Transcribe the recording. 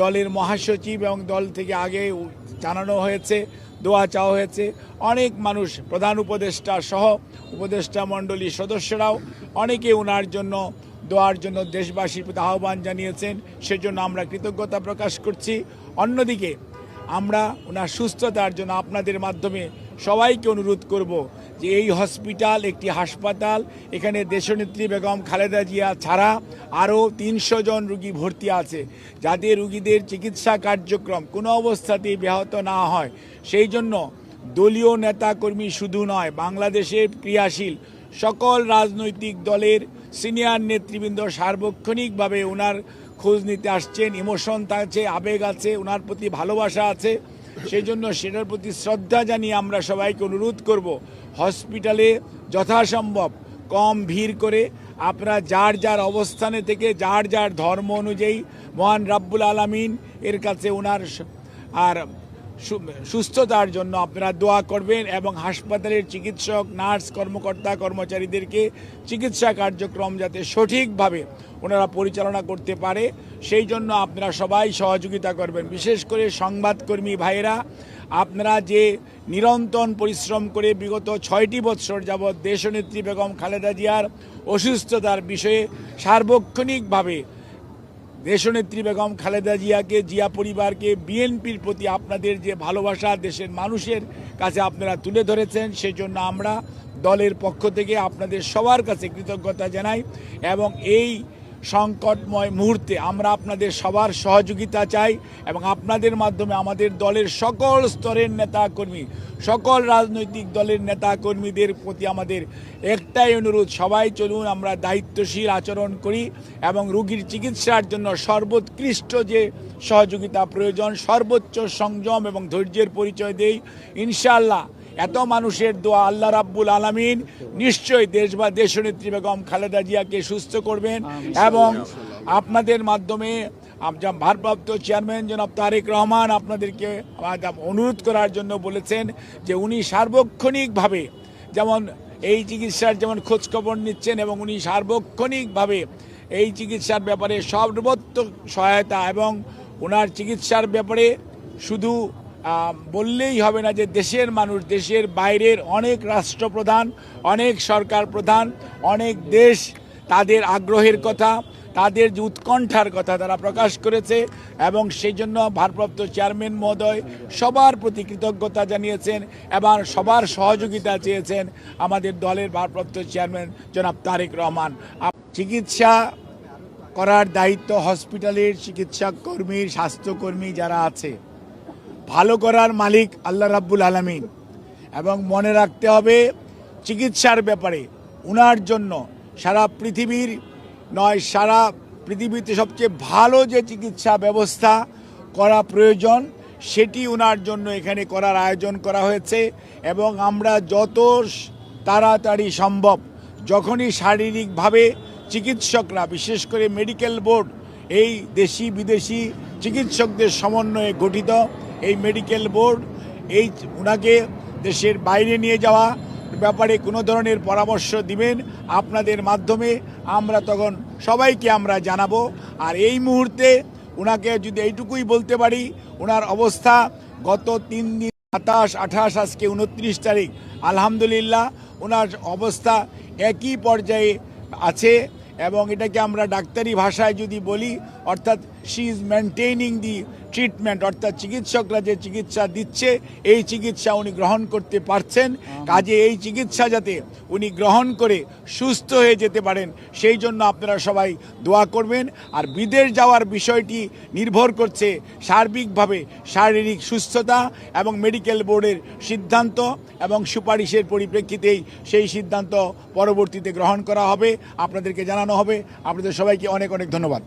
দলের মহাসচিব এবং দল থেকে আগে জানানো হয়েছে, দোয়া চাওয়া হয়েছে। অনেক মানুষ, প্রধান উপদেষ্টা সহ উপদেষ্টা মণ্ডলীর সদস্যরাও অনেকে ওনার জন্য দোয়ার জন্য দেশবাসীর প্রতি আহ্বান জানিয়েছেন, সেজন্য আমরা কৃতজ্ঞতা প্রকাশ করছি। অন্যদিকে আমরা ওনার সুস্থতার জন্য আপনাদের মাধ্যমে সবাইকে অনুরোধ করব যে এই হসপিটাল একটি হাসপাতাল, এখানে দেশনেত্রী বেগম খালেদা জিয়া ছাড়া আরও 300 জন রুগী ভর্তি আছে, যাতে রুগীদের চিকিৎসা কার্যক্রম কোনো অবস্থাতেই ব্যাহত না হয়। সেই জন্য দলীয় নেতাকর্মী শুধু নয়, বাংলাদেশের ক্রিয়াশীল সকল রাজনৈতিক দলের সিনিয়র নেতৃবৃন্দ সার্বক্ষণিকভাবে ওনার খোঁজ নিতে আসছেন। ইমোশন আছে, আবেগ আছে, ওনার প্রতি ভালোবাসা আছে। সেই জন্য সেটার প্রতি শ্রদ্ধা জানিয়ে আমরা সবাইকে অনুরোধ করব, হসপিটালে যথাসম্ভব কম ভিড় করে আপনারা যার যার অবস্থানে থেকে যার যার ধর্ম অনুযায়ী মহান রাব্বুল আলামিন এর কাছে ওনার আর সুস্থতার জন্য আপনারা দোয়া করবেন এবং হাসপাতালের চিকিৎসক, নার্স, কর্মকর্তা কর্মচারীদেরকে চিকিৎসা কার্যক্রম যাতে সঠিকভাবে ওনারা পরিচালনা করতে পারে সেই জন্য আপনারা সবাই সহযোগিতা করবেন। বিশেষ করে সংবাদকর্মী ভাইয়েরা, আপনারা যে নিরন্তর পরিশ্রম করে বিগত 6টি বৎসর যাবৎ দেশনেত্রী বেগম খালেদা জিয়ার অসুস্থতার বিষয়ে সার্বক্ষণিকভাবে দেশনেত্রী বেগম খালেদা জিয়াকে, জিয়া পরিবারকে, বিএনপির প্রতি আপনাদের যে ভালোবাসা দেশের মানুষের কাছে আপনারা তুলে ধরেছেন, সেই জন্য আমরা দলের পক্ষ থেকে আপনাদের সবার কাছে কৃতজ্ঞতা জানাই এবং এই সংকটময় মুহূর্তে আমরা আপনাদের সবার সহযোগিতা চাই এবং আপনাদের মাধ্যমে আমাদের দলের সকল স্তরের নেতাকর্মী, সকল রাজনৈতিক দলের নেতাকর্মীদের প্রতি আমাদের একটাই অনুরোধ, সবাই চলুন আমরা দায়িত্বশীল আচরণ করি এবং রোগীর চিকিৎসার জন্য সর্বোৎকৃষ্ট যে সহযোগিতা প্রয়োজন সর্বোচ্চ সংযম এবং ধৈর্যের পরিচয় দেই। ইনশাআল্লাহ এত মানুষের দোয়া আল্লাহ রাব্বুল আলামিন নিশ্চয়ই দেশনেত্রী বেগম খালেদা জিয়াকে সুস্থ করবেন এবং আপনাদের মাধ্যমে ভারপ্রাপ্ত চেয়ারম্যান জনাব তারেক রহমান আপনাদেরকে অনুরোধ করার জন্য বলেছেন যে উনি সার্বক্ষণিকভাবে যেমন এই চিকিৎসার যেমন খোঁজখবর নিচ্ছেন এবং উনি সার্বক্ষণিকভাবে এই চিকিৎসার ব্যাপারে সর্বোত্তম সহায়তা এবং ওনার চিকিৎসার ব্যাপারে শুধু বললেই হবে না যে দেশের মানুষ, দেশের বাইরের অনেক রাষ্ট্রপ্রধান, অনেক সরকার প্রধান, অনেক দেশ তাদের আগ্রহের কথা, তাদের যে উৎকণ্ঠার কথা তারা প্রকাশ করেছে এবং সেই জন্য ভারপ্রাপ্ত চেয়ারম্যান মহোদয় সবার প্রতি কৃতজ্ঞতা জানিয়েছেন এবং সবার সহযোগিতা চেয়েছেন আমাদের দলের ভারপ্রাপ্ত চেয়ারম্যান জনাব তারেক রহমান। চিকিৎসা করার দায়িত্ব হসপিটালের চিকিৎসা কর্মীর, স্বাস্থ্যকর্মী যারা আছে, ভালো করার মালিক আল্লাহ রাব্বুল আলামিন এবং মনে রাখতে হবে চিকিৎসার ব্যাপারে উনার জন্য সারা পৃথিবীর নয়, সারা পৃথিবীতে সবচেয়ে ভালো যে চিকিৎসা ব্যবস্থা করা প্রয়োজন সেটি উনার জন্য এখানে করার আয়োজন করা হয়েছে এবং আমরা যত তাড়াতাড়ি সম্ভব, যখনই শারীরিকভাবে চিকিৎসকরা, বিশেষ করে মেডিকেল বোর্ড, এই দেশি বিদেশি চিকিৎসকদের সমন্বয়ে গঠিত এই মেডিকেল বোর্ড এই ওনাকে দেশের বাইরে নিয়ে যাওয়া ব্যাপারে কোনো ধরনের পরামর্শ দিবেন আপনাদের মাধ্যমে, আমরা তখন সবাইকে আমরা জানাবো। আর এই মুহূর্তে ওনাকে যদি এইটুকুই বলতে পারি, ওনার অবস্থা গত 3 দিন 27, 28, আজকে 29 তারিখ, আলহামদুলিল্লাহ ওনার অবস্থা একই পর্যায়ে আছে এবং এটাকে আমরা ডাক্তারি ভাষায় যদি বলি অর্থাৎ শি ইজ মেনটেইনিং দি ট্রিটমেন্ট, অর্থাৎ চিকিৎসকরা যে চিকিৎসা দিচ্ছে এই চিকিৎসা উনি গ্রহণ করতে পারছেন। কাজে এই চিকিৎসা যাতে উনি গ্রহণ করে সুস্থ হয়ে যেতে পারেন সেই জন্য আপনারা সবাই দোয়া করবেন। আর বিদেশ যাওয়ার বিষয়টি নির্ভর করছে সার্বিকভাবে শারীরিক সুস্থতা এবং মেডিকেল বোর্ডের সিদ্ধান্ত এবং সুপারিশের পরিপ্রেক্ষিতেই সেই সিদ্ধান্ত পরবর্তীতে গ্রহণ করা হবে, আপনাদেরকে জানানো হবে। আপনাদের সবাইকে অনেক অনেক ধন্যবাদ।